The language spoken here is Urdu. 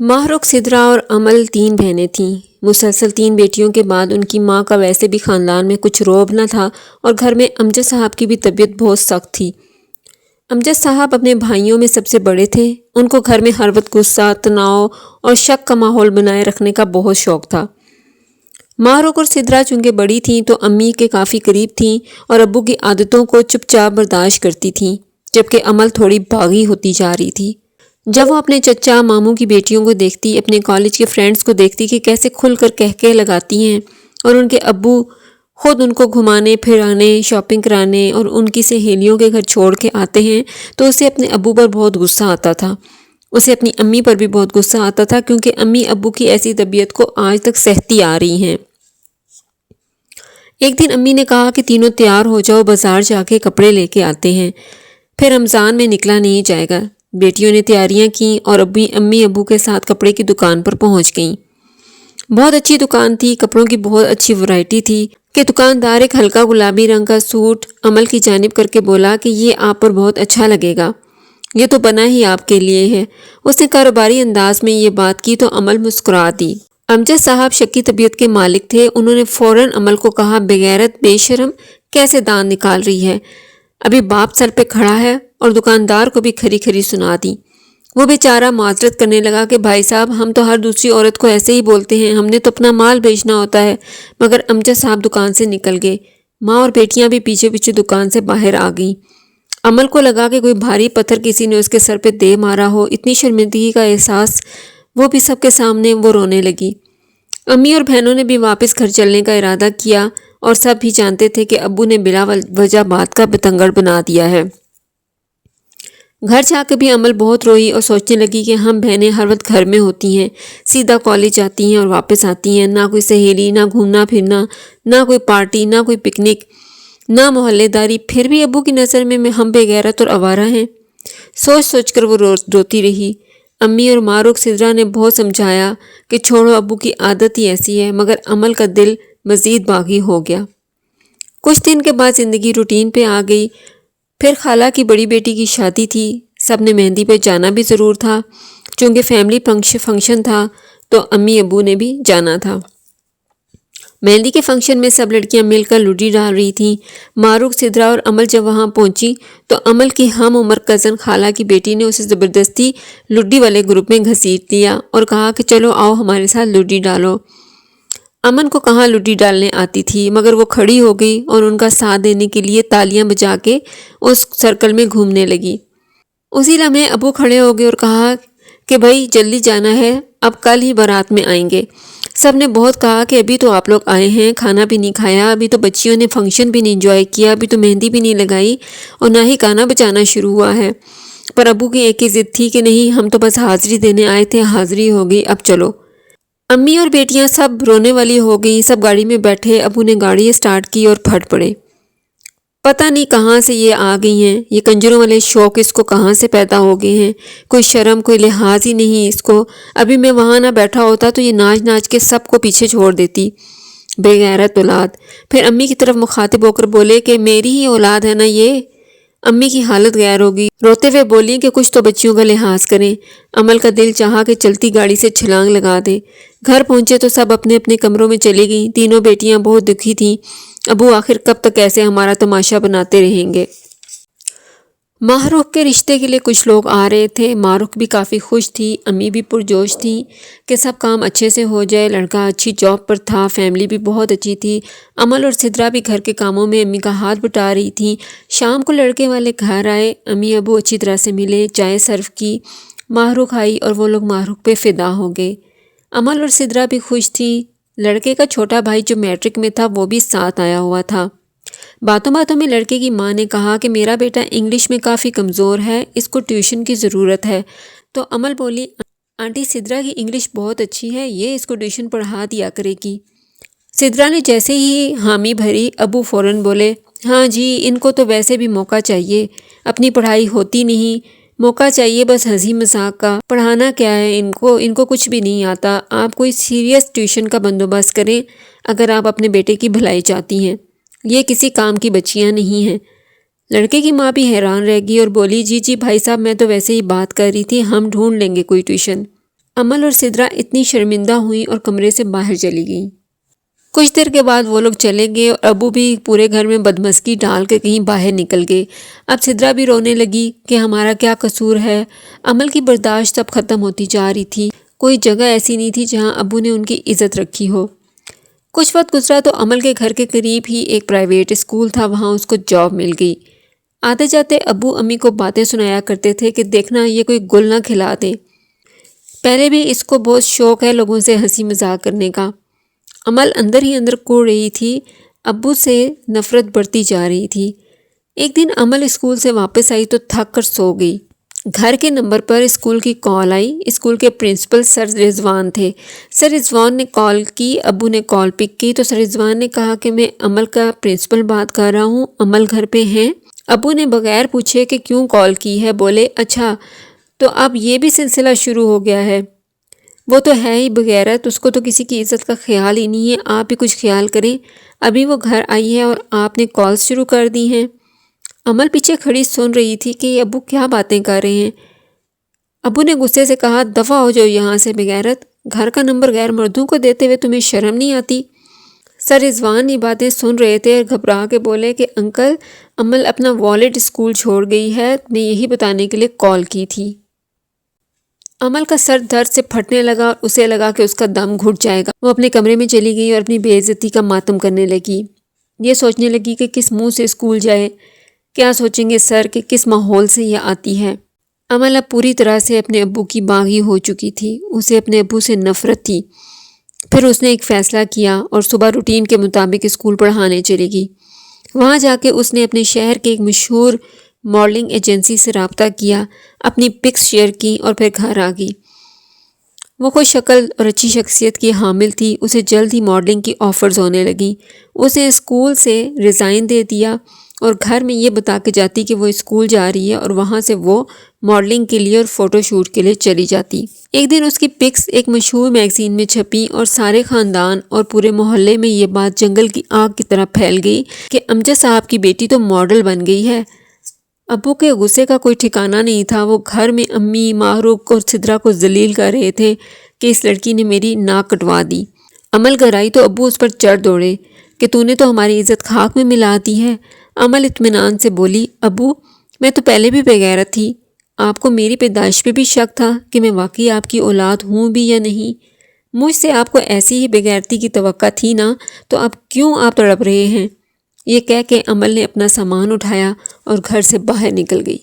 ماہ رخ سدرا اور امل 3 بہنیں تھیں۔ مسلسل 3 بیٹیوں کے بعد ان کی ماں کا ویسے بھی خاندان میں کچھ رعب نہ تھا اور گھر میں امجد صاحب کی بھی طبیعت بہت سخت تھی۔ امجد صاحب اپنے بھائیوں میں سب سے بڑے تھے۔ ان کو گھر میں ہر وقت غصہ، تناؤ اور شک کا ماحول بنائے رکھنے کا بہت شوق تھا۔ ماہ رخ اور سدرا چونکہ بڑی تھیں تو امی کے کافی قریب تھیں اور ابو کی عادتوں کو چپ چاپ برداشت کرتی تھیں، جبکہ امل تھوڑی باغی ہوتی جا رہی تھی۔ جب وہ اپنے چچا ماموں کی بیٹیوں کو دیکھتی، اپنے کالج کے فرینڈز کو دیکھتی کہ کیسے کھل کر کہکے لگاتی ہیں، اور ان کے ابو خود ان کو گھمانے پھرانے، شاپنگ کرانے اور ان کی سہیلیوں کے گھر چھوڑ کے آتے ہیں، تو اسے اپنے ابو پر بہت غصہ آتا تھا۔ اسے اپنی امی پر بھی بہت غصہ آتا تھا، کیونکہ امی ابو کی ایسی طبیعت کو آج تک سہتی آ رہی ہیں۔ ایک دن امی نے کہا کہ تینوں تیار ہو جاؤ، بازار جا کے کپڑے لے کے آتے ہیں، پھر رمضان میں نکلا نہیں جائے گا۔ بیٹیوں نے تیاریاں کیں اور امی ابو کے ساتھ کپڑے کی دکان پر پہنچ گئیں۔ بہت اچھی دکان تھی، کپڑوں کی بہت اچھی ورائٹی تھی کہ دکاندار ایک ہلکا گلابی رنگ کا سوٹ امل کی جانب کر کے بولا کہ یہ آپ پر بہت اچھا لگے گا، یہ تو بنا ہی آپ کے لیے ہے۔ اس نے کاروباری انداز میں یہ بات کی تو امل مسکرا دی۔ امجد صاحب شکی طبیعت کے مالک تھے۔ انہوں نے فوراً امل کو کہا، بغیرت، بے شرم، کیسے دان نکال رہی ہے؟ ابھی باپ سر پہ کھڑا ہے، اور دکاندار کو بھی کھری کھری سنا دی۔ وہ بیچارہ معذرت کرنے لگا کہ بھائی صاحب، ہم تو ہر دوسری عورت کو ایسے ہی بولتے ہیں، ہم نے تو اپنا مال بیچنا ہوتا ہے۔ مگر امجد صاحب دکان سے نکل گئے۔ ماں اور بیٹیاں بھی پیچھے پیچھے دکان سے باہر آ گئیں۔ امل کو لگا کہ کوئی بھاری پتھر کسی نے اس کے سر پہ دے مارا ہو۔ اتنی شرمندگی کا احساس، وہ بھی سب کے سامنے، وہ رونے لگی۔ امی اور بہنوں نے بھی واپس گھر چلنے کا ارادہ کیا، اور سب بھی جانتے تھے کہ ابو نے بلا وجہ بات کا بتنگڑ بنا دیا ہے۔ گھر جا کے بھی امل بہت روئی اور سوچنے لگی کہ ہم بہنیں ہر وقت گھر میں ہوتی ہیں، سیدھا کالج جاتی ہیں اور واپس آتی ہیں، نہ کوئی سہیلی، نہ گھومنا پھرنا، نہ کوئی پارٹی، نہ کوئی پکنک، نہ محلے داری، پھر بھی ابو کی نظر میں ہم بے غیرت اور آوارہ ہیں۔ سوچ سوچ کر وہ روتی رہی۔ امی اور ماہ رخ سدرا نے بہت سمجھایا کہ چھوڑو، ابو کی عادت ہی ایسی ہے، مگر امل کا دل مزید باغی ہو گیا۔ کچھ دن کے بعد زندگی روٹین پہ آ گئی۔ پھر خالہ کی بڑی بیٹی کی شادی تھی۔ سب نے مہندی پہ جانا بھی ضرور تھا، چونکہ فیملی فنکشن تھا تو امی ابو نے بھی جانا تھا۔ مہندی کے فنکشن میں سب لڑکیاں مل کر لڈی ڈال رہی تھیں۔ ماہ رخ سدرا اور امل جب وہاں پہنچی تو امل کی ہم عمر کزن خالہ کی بیٹی نے اسے زبردستی لڈی والے گروپ میں گھسیٹ دیا اور کہا کہ چلو آؤ ہمارے ساتھ لڈی ڈالو۔ امن کو کہاں لڈی ڈالنے آتی تھی، مگر وہ کھڑی ہو گئی اور ان کا ساتھ دینے کے لیے تالیاں بجا کے اس سرکل میں گھومنے لگی۔ اسی لمحے ابو کھڑے ہو گئے اور کہا کہ بھائی جلدی جانا ہے، اب کل ہی بارات میں آئیں گے۔ سب نے بہت کہا کہ ابھی تو آپ لوگ آئے ہیں، کھانا بھی نہیں کھایا، ابھی تو بچیوں نے فنکشن بھی نہیں انجوائے کیا، ابھی تو مہندی بھی نہیں لگائی اور نہ ہی گانا بجانا شروع ہوا ہے۔ پر ابو کی ایک ہی ضد تھی کہ نہیں، ہم تو بس حاضری دینے آئے تھے، حاضری ہو گئی، اب چلو۔ امی اور بیٹیاں سب رونے والی ہو گئیں۔ سب گاڑی میں بیٹھے، ابو نے گاڑی سٹارٹ کی اور پھٹ پڑے۔ پتہ نہیں کہاں سے یہ آ گئی ہیں، یہ کنجروں والے شوق اس کو کہاں سے پیدا ہو گئے ہیں، کوئی شرم کوئی لحاظ ہی نہیں اس کو۔ ابھی میں وہاں نہ بیٹھا ہوتا تو یہ ناچ ناچ کے سب کو پیچھے چھوڑ دیتی، بے غیرت اولاد۔ پھر امی کی طرف مخاطب ہو کر بولے کہ میری ہی اولاد ہے نا یہ۔ امی کی حالت غیر ہو گئی، روتے ہوئے بولی کہ کچھ تو بچیوں کا لحاظ کریں۔ امل کا دل چاہا کہ چلتی گاڑی سے چھلانگ لگا دے۔ گھر پہنچے تو سب اپنے اپنے کمروں میں چلی گئیں۔ تینوں بیٹیاں بہت دکھی تھیں۔ ابو آخر کب تک ایسے ہمارا تماشا بناتے رہیں گے؟ ماہ رخ کے رشتے کے لیے کچھ لوگ آ رہے تھے۔ ماہ رخ بھی کافی خوش تھی، امی بھی پرجوش تھیں کہ سب کام اچھے سے ہو جائے۔ لڑکا اچھی جاب پر تھا، فیملی بھی بہت اچھی تھی۔ امل اور سدرا بھی گھر کے کاموں میں امی کا ہاتھ بٹا رہی تھیں۔ شام کو لڑکے والے گھر آئے، امی ابو اچھی طرح سے ملے، چائے سرو کی، ماہ رخ آئی اور وہ لوگ ماہ رخ پہ فدا ہو گئے۔ امل اور سدرا بھی خوش تھیں۔ لڑکے کا چھوٹا بھائی جو میٹرک میں تھا وہ بھی ساتھ آیا ہوا تھا۔ باتوں باتوں میں لڑکے کی ماں نے کہا کہ میرا بیٹا انگلش میں کافی کمزور ہے، اس کو ٹیوشن کی ضرورت ہے۔ تو امل بولی، آنٹی سدرا کی انگلش بہت اچھی ہے، یہ اس کو ٹیوشن پڑھا دیا کرے گی۔ سدرا نے جیسے ہی حامی بھری، ابو فوراً بولے، ہاں جی، ان کو تو ویسے بھی موقع چاہیے، اپنی پڑھائی ہوتی نہیں، موقع چاہیے بس ہنسی مذاق کا، پڑھانا کیا ہے ان کو کچھ بھی نہیں آتا۔ آپ کوئی سیریس ٹیوشن کا بندوبست کریں اگر آپ اپنے بیٹے کی بھلائی چاہتی ہیں، یہ کسی کام کی بچیاں نہیں ہیں۔ لڑکے کی ماں بھی حیران رہ گئی اور بولی، جی بھائی صاحب، میں تو ویسے ہی بات کر رہی تھی، ہم ڈھونڈ لیں گے کوئی ٹیوشن۔ امل اور سدرا اتنی شرمندہ ہوئیں اور کمرے سے باہر چلی گئیں۔ کچھ دیر کے بعد وہ لوگ چلے گئے اور ابو بھی پورے گھر میں بدمزگی ڈال کے کہیں باہر نکل گئے۔ اب سدرا بھی رونے لگی کہ ہمارا کیا قصور ہے۔ امل کی برداشت اب ختم ہوتی جا رہی تھی۔ کوئی جگہ ایسی نہیں تھی جہاں ابو نے ان کی عزت رکھی ہو۔ کچھ وقت گزرا تو امل کے گھر کے قریب ہی ایک پرائیویٹ اسکول تھا، وہاں اس کو جاب مل گئی۔ آتے جاتے ابو امی کو باتیں سنایا کرتے تھے کہ دیکھنا یہ کوئی گل نہ کھلا دے۔ پہلے بھی اس کو بہت شوق ہے لوگوں سے ہنسی مذاق کرنے کا۔ امل اندر ہی اندر کوڑ رہی تھی، ابو سے نفرت بڑھتی جا رہی تھی۔ ایک دن امل اسکول سے واپس آئی تو تھک کر سو گئی۔ گھر کے نمبر پر اسکول کی کال آئی۔ اسکول کے پرنسپل سر رضوان تھے۔ سر رضوان نے کال کی، ابو نے کال پک کی تو سر رضوان نے کہا کہ میں امل کا پرنسپل بات کر رہا ہوں، امل گھر پہ ہیں؟ ابو نے بغیر پوچھے کہ کیوں کال کی ہے بولے اچھا تو اب یہ بھی سلسلہ شروع ہو گیا ہے۔ وہ تو ہے ہی بغیرت، اس کو تو کسی کی عزت کا خیال ہی نہیں ہے، آپ بھی کچھ خیال کریں۔ ابھی وہ گھر آئی ہے اور آپ نے کالز شروع کر دی ہیں۔ امل پیچھے کھڑی سن رہی تھی کہ یہ ابو کیا باتیں کر رہے ہیں۔ ابو نے غصے سے کہا دفع ہو جاؤ یہاں سے بغیرت، گھر کا نمبر غیر مردوں کو دیتے ہوئے تمہیں شرم نہیں آتی؟ سر رضوان یہ باتیں سن رہے تھے اور گھبرا کے بولے کہ انکل امل اپنا والٹ اسکول چھوڑ گئی ہے، میں یہی بتانے کے لیے کال کی تھی۔ امل کا سر درد سے پھٹنے لگا اور اسے لگا کہ اس کا دم گھٹ جائے گا۔ وہ اپنے کمرے میں چلی گئی اور اپنی بے عزتی کا ماتم کرنے لگی۔ یہ سوچنے لگی کہ کس منہ سے اسکول جائے، کیا سوچیں گے سر کہ کس ماحول سے یہ آتی ہے۔ امل اب پوری طرح سے اپنے ابو کی باغی ہو چکی تھی، اسے اپنے ابو سے نفرت تھی۔ پھر اس نے ایک فیصلہ کیا اور صبح روٹین کے مطابق اسکول پڑھانے چلی گئی۔ وہاں جا کے اس نے اپنے شہر کے ایک مشہور ماڈلنگ ایجنسی سے رابطہ کیا، اپنی پکس شیئر کی اور پھر گھر آ گئی۔ وہ خوش شکل اور اچھی شخصیت کی حامل تھی، اسے جلد ہی ماڈلنگ کی آفرز ہونے لگیں۔ اس نے اسکول سے ریزائن دے دیا اور گھر میں یہ بتا کے جاتی کہ وہ اسکول جا رہی ہے اور وہاں سے وہ ماڈلنگ کے لیے اور فوٹو شوٹ کے لیے چلی جاتی۔ ایک دن اس کی پکس ایک مشہور میگزین میں چھپی اور سارے خاندان اور پورے محلے میں یہ بات جنگل کی آگ کی طرح پھیل گئی کہ امجد صاحب کی بیٹی تو ماڈل بن گئی ہے۔ ابو کے غصے کا کوئی ٹھکانہ نہیں تھا، وہ گھر میں امی، معروق اور سدرا کو ذلیل کر رہے تھے کہ اس لڑکی نے میری ناک کٹوا دی۔ امل گھر آئی تو ابو اس پر چڑھ دوڑے کہ تو نے تو ہماری عزت خاک میں ملا دی ہے۔ امل اطمینان سے بولی ابو میں تو پہلے بھی بغیرت تھی، آپ کو میری پیدائش پہ بھی شک تھا کہ میں واقعی آپ کی اولاد ہوں بھی یا نہیں؟ مجھ سے آپ کو ایسی ہی بغیرتی کی توقع تھی نا، تو اب کیوں آپ تڑپ رہے ہیں؟ یہ کہہ کے امل نے اپنا سامان اٹھایا اور گھر سے باہر نکل گئی۔